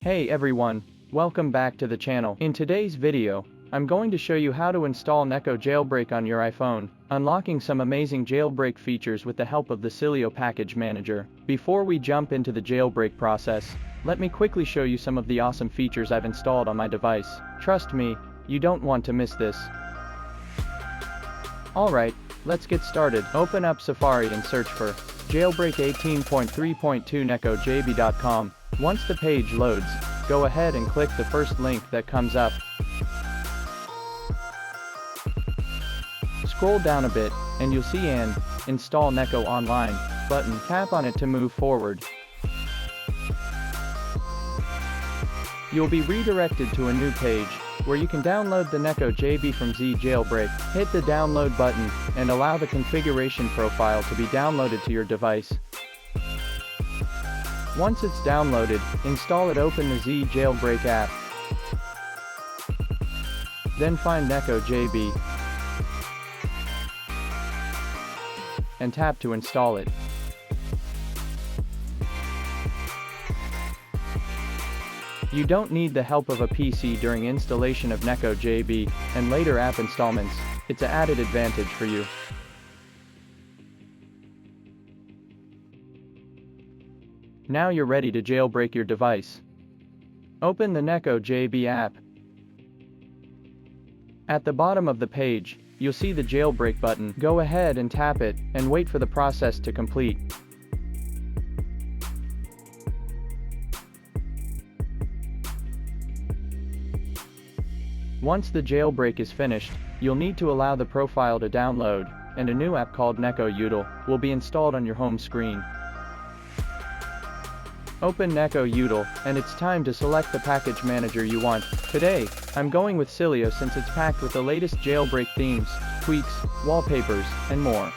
Hey everyone, welcome back to the channel. In today's video, I'm going to show you how to install Neko Jailbreak on your iPhone, unlocking some amazing jailbreak features with the help of the Sileo package manager. Before we jump into the jailbreak process, let me quickly show you some of the awesome features I've installed on my device. Trust me, you don't want to miss this. Alright, let's get started. Open up Safari and search for Jailbreak 18.3.2 nekojb.com. Once the page loads, go ahead and click the first link that comes up. Scroll down a bit, and you'll see an Install Neko Online button. Tap on it to move forward. You'll be redirected to a new page, where you can download the Neko JB from Jailbreak. Hit the download button, and allow the configuration profile to be downloaded to your device. Once it's downloaded, install it. Open the Jailbreak app. Then find Neko JB and tap to install it. You don't need the help of a PC during installation of Neko JB and later app installments. It's an added advantage for you. Now you're ready to jailbreak your device. Open the Neko JB app. At the bottom of the page, you'll see the jailbreak button. Go ahead and tap it, and wait for the process to complete. Once the jailbreak is finished, you'll need to allow the profile to download, and a new app called Neko Jailbreak will be installed on your home screen. Open Neko Jailbreak, and it's time to select the package manager you want. Today, I'm going with Sileo since it's packed with the latest jailbreak themes, tweaks, wallpapers, and more.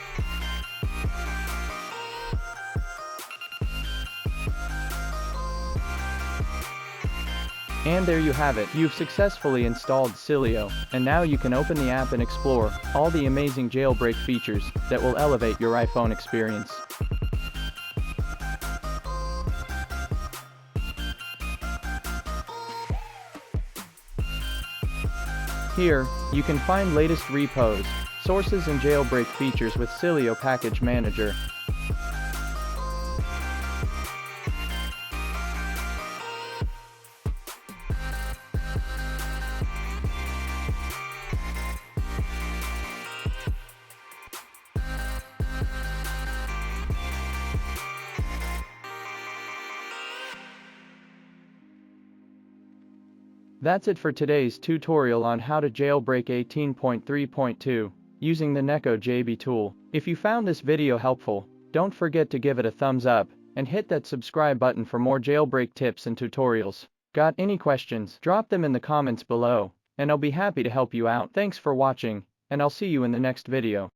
And there you have it. You've successfully installed Sileo, and now you can open the app and explore all the amazing jailbreak features that will elevate your iPhone experience. Here, you can find latest repos, sources and jailbreak features with Sileo Package Manager. That's it for today's tutorial on how to jailbreak 18.3.2 using the Neko JB tool. If you found this video helpful, don't forget to give it a thumbs up and hit that subscribe button for more jailbreak tips and tutorials. Got any questions? Drop them in the comments below, and I'll be happy to help you out. Thanks for watching, and I'll see you in the next video.